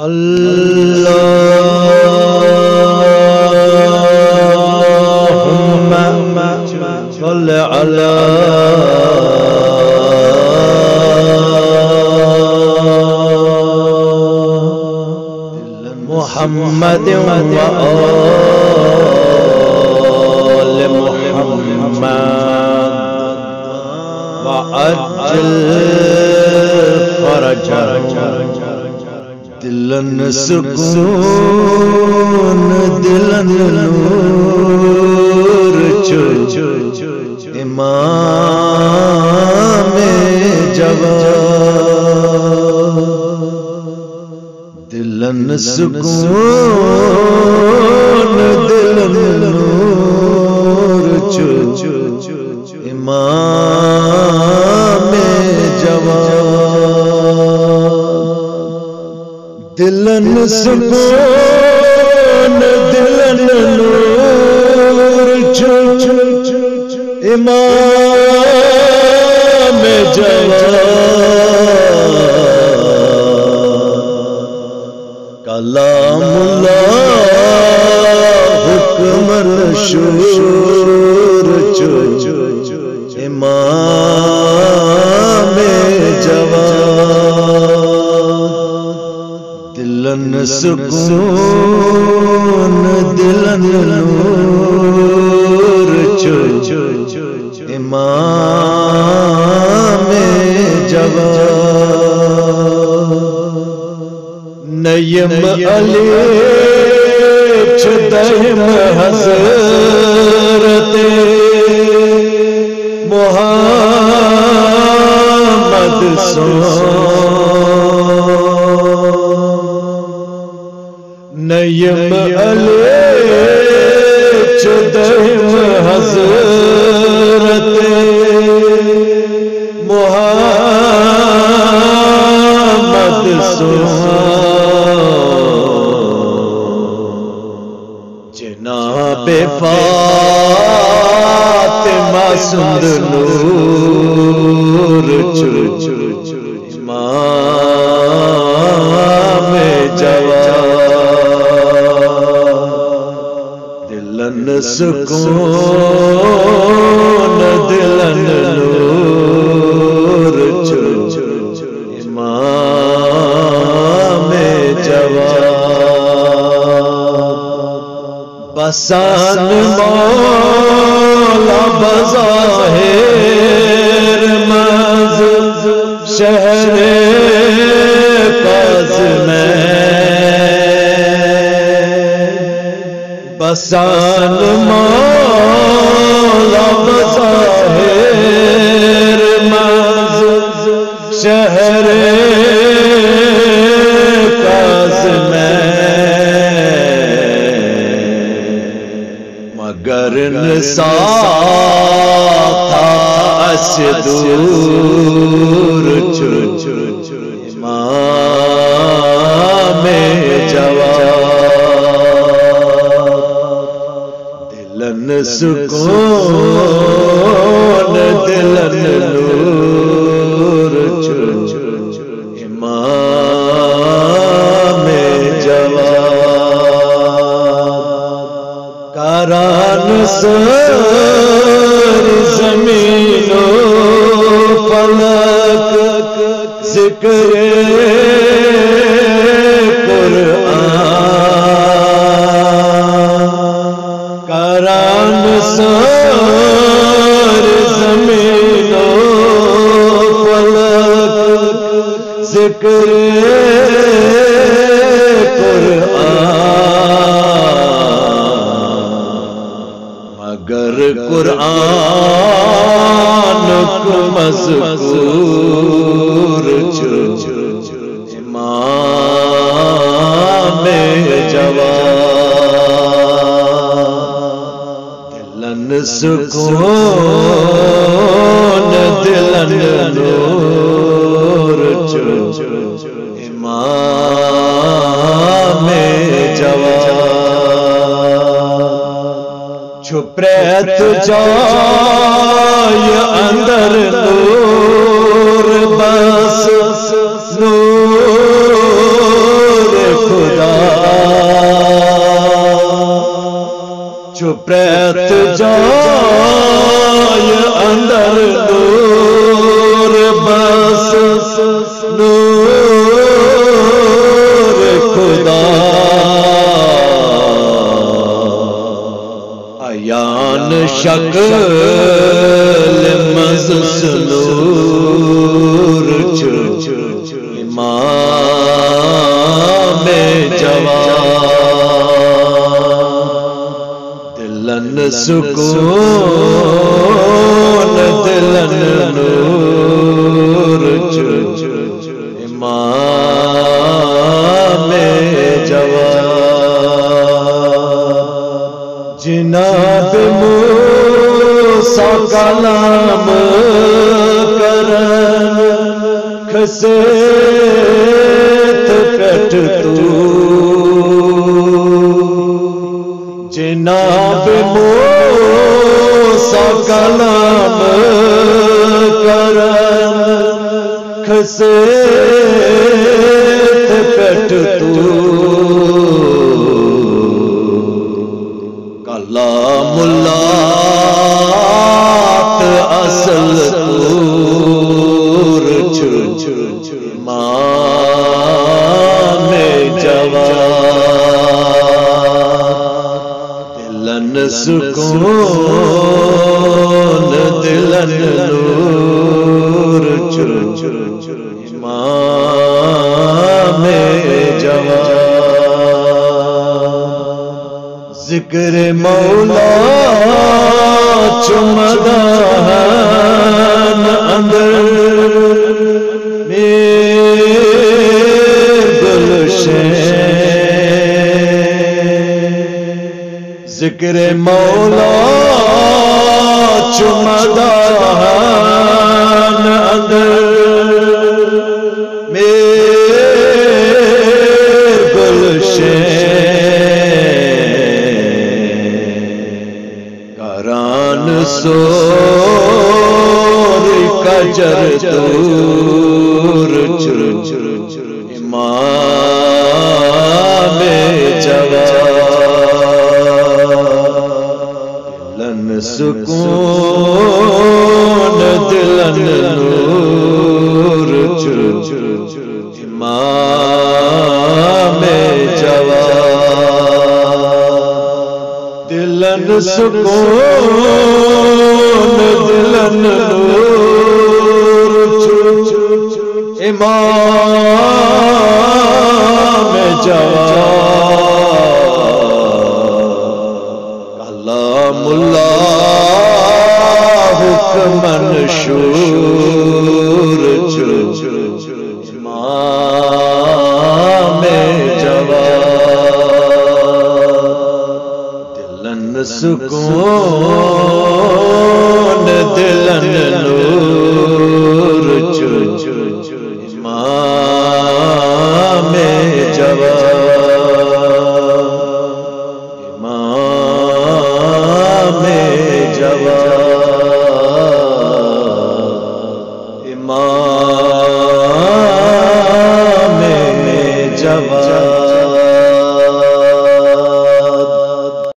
اللهم صل على محمد وآل محمد وعجل فرجهم دلن سکون دلن نور چو امام جواد دلن سکون دلن نور چو امام جواد دلن سکون دلن نور چو امام جواد کلام اللہ حکم الشور چو امام جواد دلن سکون دلن نور چو امام جواد نیم علی چدہم حضرت محمد نیم علی چدہم حضرت محمد جناب فاطمہ سند نور چو امام جواد دلن سکون دلن نور چو امام جواد بسان مولا بظاہر مز شہر قاسم بسان مولا بظاہر مز شہر قاسم مگر نسات اس دور چو امام جواد دلن سکون دلن نور چو امام جواد کاران سر زمین و فلک ذکر قرآن کاران سر زمین و فلک ذکر مگر قرآن کو مذکور چو امام جواد دلن سکون دلن نور چو امام جواد چھپ رہت جائے اندر نور بس نور شکل مزسلور امام جوان دلن سکون دلن نور امام جوان جناب موسیٰ کلام کرن کھسیت پیٹ تو جناب موسیٰ کلام کرن کھسیت پیٹ تو کلام اللہ اصل تور امام جوان دلن سکون دلن نور امام جوان ذکر مولا چمدان اندر میر گلشن ذکر مولا چمدان اندر میر گلشن سوری کجر دور امام جوان دلن سکون دلن نور امام جوان دلن سکون دلن نور امام جوان کلام اللہ حکم منشور امام جوان دلن سکون